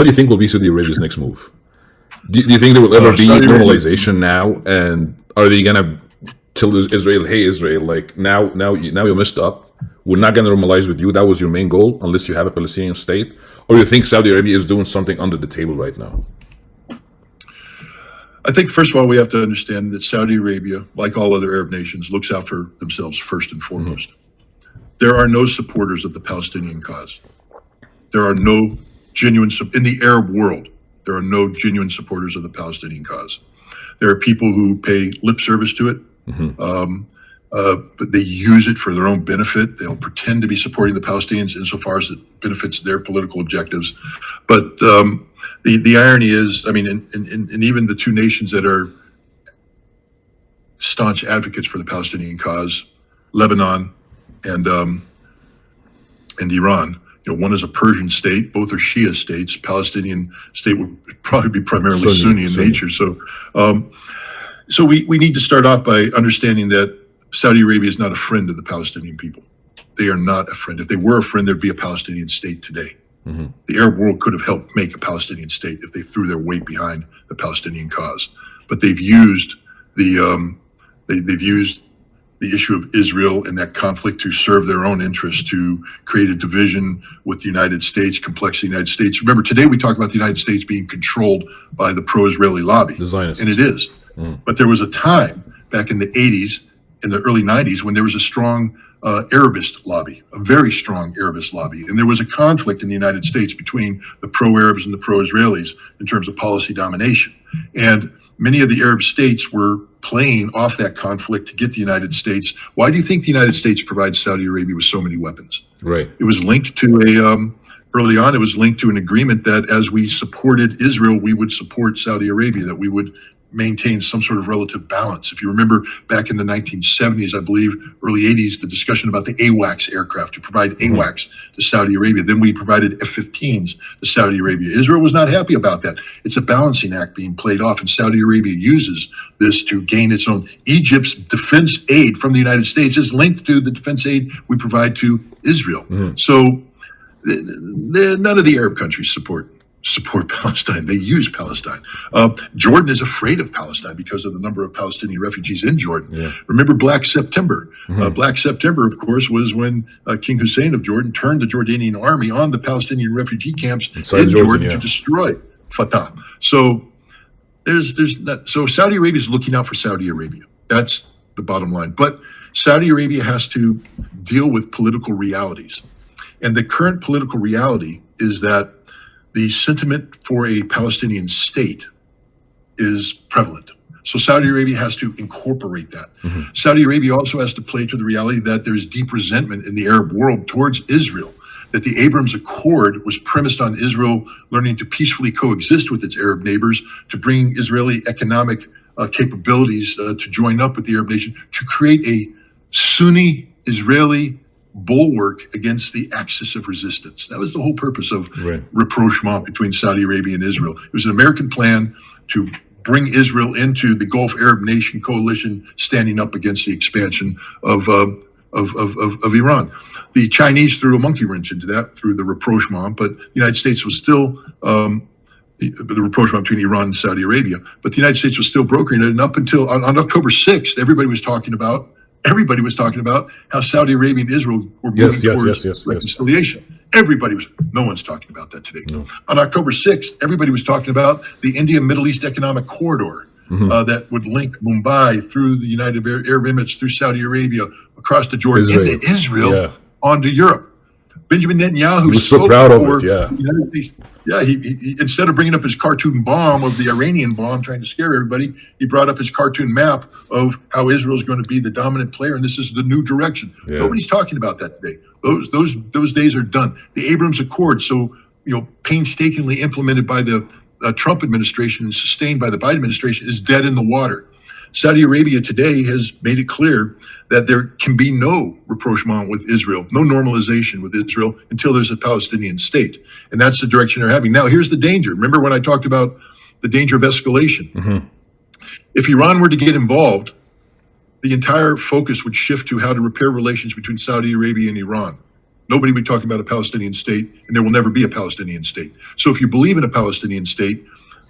What do you think will be Saudi Arabia's next move? Do you think there will ever be normalization now? And are they gonna tell Israel, "Hey, Israel, like now you messed up. We're not gonna normalize with you. That was your main goal, unless you have a Palestinian state." Or you think Saudi Arabia is doing something under the table right now? I think, first of all, we have to understand that Saudi Arabia, like all other Arab nations, looks out for themselves first and foremost. There are no supporters of the Palestinian cause. There are no genuine, in the Arab world, there are no genuine supporters of the Palestinian cause. There are people who pay lip service to it, but they use it for their own benefit. They'll pretend to be supporting the Palestinians insofar as it benefits their political objectives. But the irony is, I mean, and even the two nations that are staunch advocates for the Palestinian cause, Lebanon and Iran. You know, one is a Persian state, both are Shia states. Palestinian state would probably be primarily Sunni in nature. So we need to start off by understanding that Saudi Arabia is not a friend of the Palestinian people. They are not a friend. If they were a friend, there'd be a Palestinian state today. The Arab world could have helped make a Palestinian state if they threw their weight behind the Palestinian cause. But they've used the issue of Israel and that conflict to serve their own interests, to create a division with the United States, complex the United States. Remember, today we talk about the United States being controlled by the pro-Israeli lobby, and it is. But there was a time back in the 80s, in the early 90s, when there was a strong Arabist lobby, a very strong Arabist lobby. And there was a conflict in the United States between the pro-Arabs and the pro-Israelis in terms of policy domination. And many of the Arab states were playing off that conflict to get the United States. Why do you think the United States provides Saudi Arabia with so many weapons? Right. It was linked to early on, it was linked to an agreement that as we supported Israel, we would support Saudi Arabia, that we would maintain some sort of relative balance. If you remember back in the 1970s, I believe, early 80s, the discussion about the AWACS aircraft, to provide AWACS to Saudi Arabia. Then we provided F-15s to Saudi Arabia. Israel was not happy about that. It's a balancing act being played off, and Saudi Arabia uses this to gain its own. Egypt's defense aid from the United States is linked to the defense aid we provide to Israel. So none of the Arab countries support Palestine. They use Palestine. Jordan is afraid of Palestine because of the number of Palestinian refugees in Jordan. Remember Black September. Black September, of course, was when King Hussein of Jordan turned the Jordanian army on the Palestinian refugee camps in Jordan to destroy Fatah. So so Saudi Arabia is looking out for Saudi Arabia. That's the bottom line. But Saudi Arabia has to deal with political realities. And the current political reality is that the sentiment for a Palestinian state is prevalent. So Saudi Arabia has to incorporate that. Saudi Arabia also has to play to the reality that there's deep resentment in the Arab world towards Israel, that the Abraham Accord was premised on Israel learning to peacefully coexist with its Arab neighbors, to bring Israeli economic capabilities to join up with the Arab nation, to create a Sunni Israeli bulwark against the axis of resistance. That was the whole purpose of rapprochement between Saudi Arabia and Israel. It was an American plan to bring Israel into the Gulf Arab nation coalition, standing up against the expansion of Iran. The Chinese threw a monkey wrench into that through the rapprochement, but the United States was still the rapprochement between Iran and Saudi Arabia. But the United States was still brokering it, and up until on October 6th, everybody was talking about how Saudi Arabia and Israel were moving towards reconciliation. No one's talking about that today. On October 6th, everybody was talking about the India-Middle East Economic Corridor that would link Mumbai through the United Arab Emirates, through Saudi Arabia, across to Jordan, into Israel, onto Europe. Benjamin Netanyahu was so proud of it, he instead of bringing up his cartoon bomb of the Iranian bomb trying to scare everybody, he brought up his cartoon map of how Israel is going to be the dominant player, and this is the new direction. Nobody's talking about that today. Those days are done. The Abraham Accord, so painstakingly implemented by the Trump administration and sustained by the Biden administration, is dead in the water. Saudi Arabia today has made it clear that there can be no rapprochement with Israel, no normalization with Israel until there's a Palestinian state. And that's the direction they're having. Now, here's the danger. Remember when I talked about the danger of escalation? If Iran were to get involved, the entire focus would shift to how to repair relations between Saudi Arabia and Iran, nobody would be talking about a Palestinian state, and there will never be a Palestinian state. So if you believe in a Palestinian state,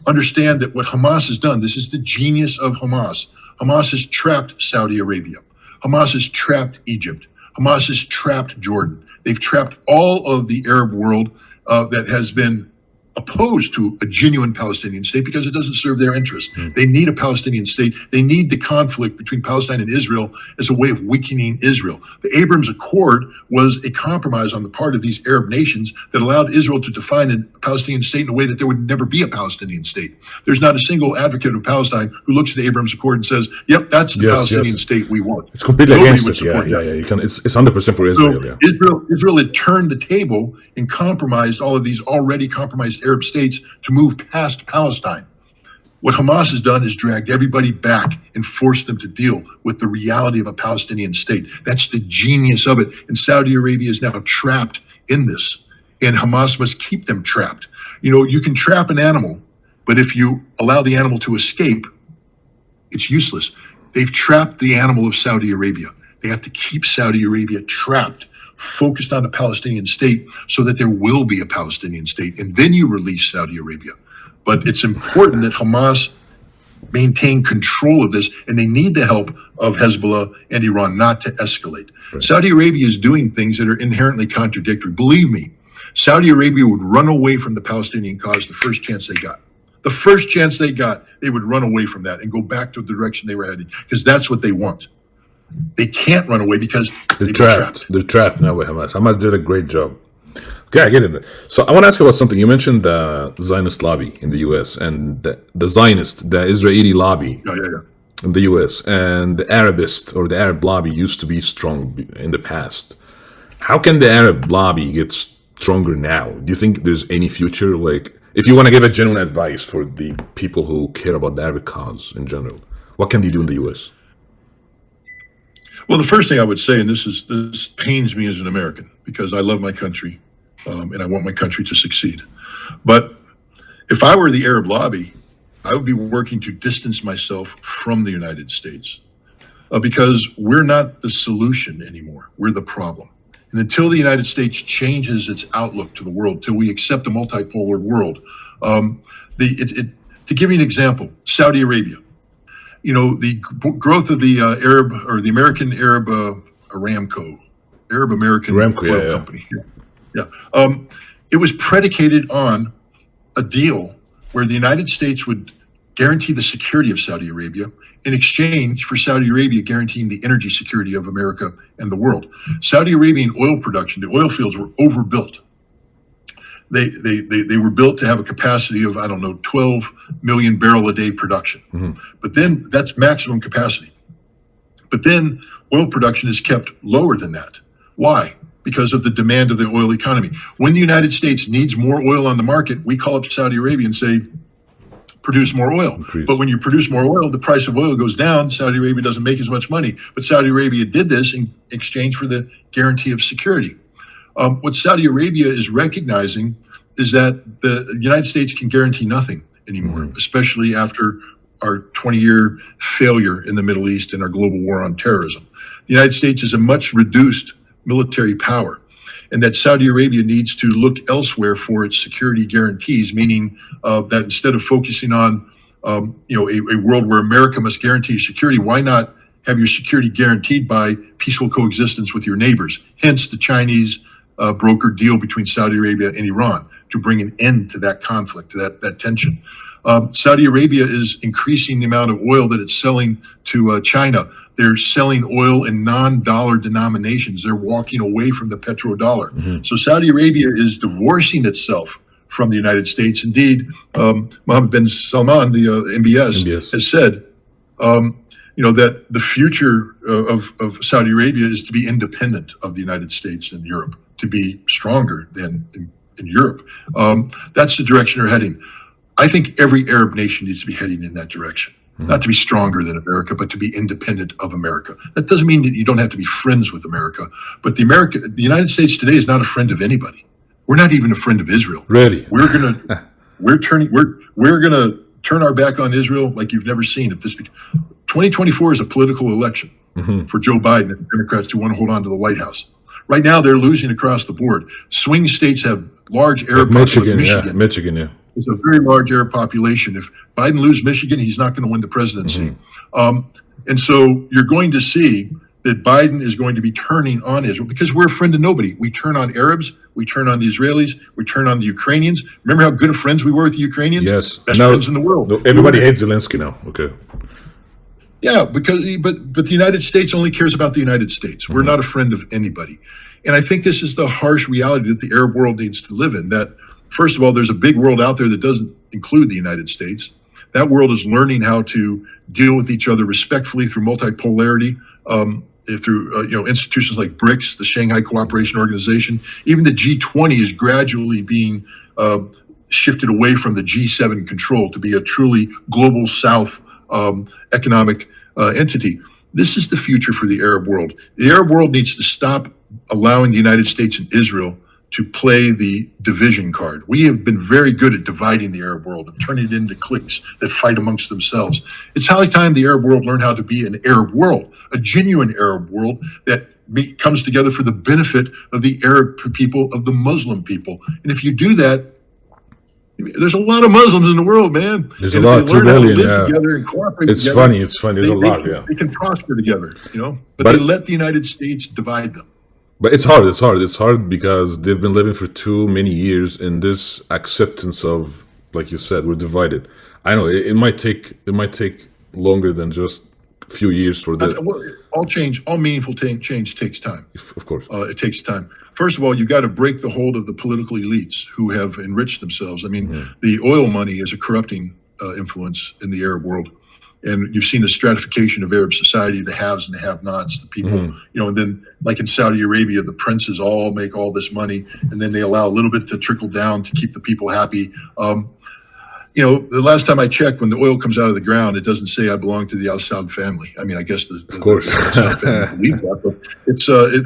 understand that what Hamas has done, this is the genius of Hamas. Hamas has trapped Saudi Arabia. Hamas has trapped Egypt. Hamas has trapped Jordan. They've trapped all of the Arab world that has been opposed to a genuine Palestinian state because it doesn't serve their interests. They need a Palestinian state. They need the conflict between Palestine and Israel as a way of weakening Israel. The Abraham Accord was a compromise on the part of these Arab nations that allowed Israel to define a Palestinian state in a way that there would never be a Palestinian state. There's not a single advocate of Palestine who looks at the Abraham Accord and says, yep, that's the Palestinian state we want. It's completely against it. Yeah. You can, it's 100% for Israel. So Israel had turned the table and compromised all of these already compromised Arab states to move past Palestine. What Hamas has done is dragged everybody back and forced them to deal with the reality of a Palestinian state. That's the genius of it. And Saudi Arabia is now trapped in this. And Hamas must keep them trapped. You know, you can trap an animal, but if you allow the animal to escape, it's useless. They've trapped the animal of Saudi Arabia. They have to keep Saudi Arabia trapped, focused on a Palestinian state so that there will be a Palestinian state. And then you release Saudi Arabia. But it's important that Hamas maintain control of this, and they need the help of Hezbollah and Iran not to escalate. Right. Saudi Arabia is doing things that are inherently contradictory. Believe me, Saudi Arabia would run away from the Palestinian cause the first chance they got. The first chance they got, they would run away from that and go back to the direction they were heading, because that's what they want. They can't run away because they're trapped. They're trapped now with Hamas. Hamas did a great job. Okay, I get it. So I want to ask you about something. You mentioned the Zionist lobby in the U.S. and the Zionist, the Israeli lobby in the U.S. and the Arabist or the Arab lobby used to be strong in the past. How can the Arab lobby get stronger now? Do you think there's any future? Like, if you want to give a genuine advice for the people who care about the Arabic cause in general, what can they do in the U.S.? Well, the first thing I would say, and this pains me as an American because I love my country and I want my country to succeed. But if I were the Arab lobby, I would be working to distance myself from the United States because we're not the solution anymore. We're the problem. And until the United States changes its outlook to the world, till we accept a multipolar world, to give you an example, Saudi Arabia. You know, the growth of the Arab or the American Arab Aramco, Arab American oil company. It was predicated on a deal where the United States would guarantee the security of Saudi Arabia in exchange for Saudi Arabia guaranteeing the energy security of America and the world. Saudi Arabian oil production, the oil fields were overbuilt. They were built to have a capacity of, 12 million barrel a day production. Mm-hmm. But then that's maximum capacity. But then oil production is kept lower than that. Why? Because of the demand of the oil economy. When the United States needs more oil on the market, we call up Saudi Arabia and say, produce more oil. Increase. But when you produce more oil, the price of oil goes down. Saudi Arabia doesn't make as much money. But Saudi Arabia did this in exchange for the guarantee of security. What Saudi Arabia is recognizing is that the United States can guarantee nothing anymore, especially after our 20-year failure in the Middle East and our global war on terrorism. The United States is a much reduced military power, and that Saudi Arabia needs to look elsewhere for its security guarantees, meaning that instead of focusing on a world where America must guarantee security, why not have your security guaranteed by peaceful coexistence with your neighbors? Hence the Chinese brokered deal between Saudi Arabia and Iran to bring an end to that conflict, to that tension. Saudi Arabia is increasing the amount of oil that it's selling to China. They're selling oil in non-dollar denominations. They're walking away from the petrodollar. Mm-hmm. So Saudi Arabia is divorcing itself from the United States. Indeed, Mohammed bin Salman, the MBS, has said, that the future of Saudi Arabia is to be independent of the United States and Europe, to be stronger than in Europe. That's the direction they're heading. I think every Arab nation needs to be heading in that direction, not to be stronger than America, but to be independent of America. That doesn't mean that you don't have to be friends with America, but the United States today is not a friend of anybody. We're not even a friend of Israel. Really? We're gonna turn our back on Israel like you've never seen. 2024 is a political election for Joe Biden and the Democrats who want to hold on to the White House. Right now, they're losing across the board. Swing states have large Arab Michigan, populations. Michigan, yeah. It's a very large Arab population. If Biden loses Michigan, he's not going to win the presidency. And so you're going to see that Biden is going to be turning on Israel because we're a friend of nobody. We turn on Arabs, we turn on the Israelis, we turn on the Ukrainians. Remember how good of friends we were with the Ukrainians? Yes. Best friends in the world. Everybody hates Zelensky now. Okay. Yeah, but the United States only cares about the United States. We're not a friend of anybody. And I think this is the harsh reality that the Arab world needs to live in, that first of all, there's a big world out there that doesn't include the United States. That world is learning how to deal with each other respectfully through multipolarity, through institutions like BRICS, the Shanghai Cooperation Organization. Even the G20 is gradually being shifted away from the G7 control to be a truly global South economic entity. This is the future for the Arab world. The Arab world needs to stop allowing the United States and Israel to play the division card. We have been very good at dividing the Arab world and turning it into cliques that fight amongst themselves. It's high time the Arab world learned how to be an Arab world, a genuine Arab world that comes together for the benefit of the Arab people, of the Muslim people. And if you do that, there's a lot of Muslims in the world, man. There's a lot, 2 billion, yeah. Together and cooperate it's together, funny. There's a lot, yeah. They can prosper together, But they let the United States divide them. But it's hard. It's hard because they've been living for too many years in this acceptance of, like you said, we're divided. I know it might take longer than just a few years for that. All meaningful change takes time. Of course, it takes time. First of all, you got to break the hold of the political elites who have enriched themselves. I mean, the oil money is a corrupting influence in the Arab world. And you've seen a stratification of Arab society, the haves and the have-nots, the people, and then like in Saudi Arabia, the princes all make all this money, and then they allow a little bit to trickle down to keep the people happy. The last time I checked, when the oil comes out of the ground, it doesn't say I belong to the Al-Saud family. I mean, I guess the Al-Saud family believes that, but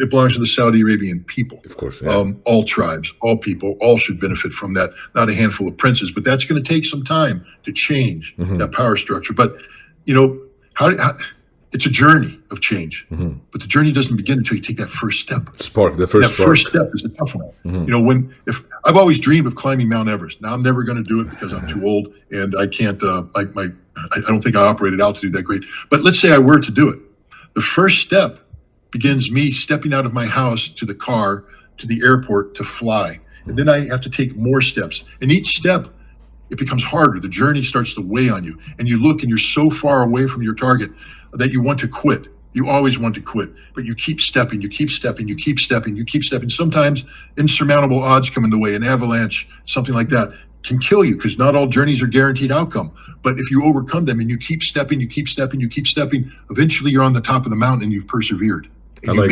it belongs to the Saudi Arabian people. Of course, yeah. All tribes, all people, all should benefit from that. Not a handful of princes, but that's going to take some time to change that power structure. But it's a journey of change, but the journey doesn't begin until you take that first step. First step is a tough one. If I've always dreamed of climbing Mount Everest. Now I'm never going to do it because I'm too old and I can't. I don't think I operate at altitude that great. But let's say I were to do it. The first step begins me stepping out of my house to the car to the airport to fly, and then I have to take more steps. And each step, it becomes harder. The journey starts to weigh on you, and you look and you're so far away from your target that you want to quit. You always want to quit, but you keep stepping, you keep stepping, you keep stepping, you keep stepping. Sometimes insurmountable odds come in the way, an avalanche, something like that can kill you because not all journeys are guaranteed outcome. But if you overcome them and you keep stepping, you keep stepping, you keep stepping, eventually you're on the top of the mountain and you've persevered. I like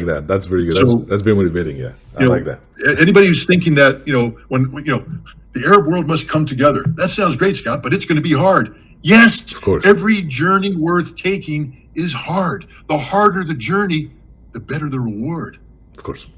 that. That's very good. That's very motivating. Yeah, I like that. Anybody who's thinking that when the Arab world must come together, that sounds great, Scott, but it's going to be hard. Yes, of course. Every journey worth taking is hard. The harder the journey, the better the reward. Of course.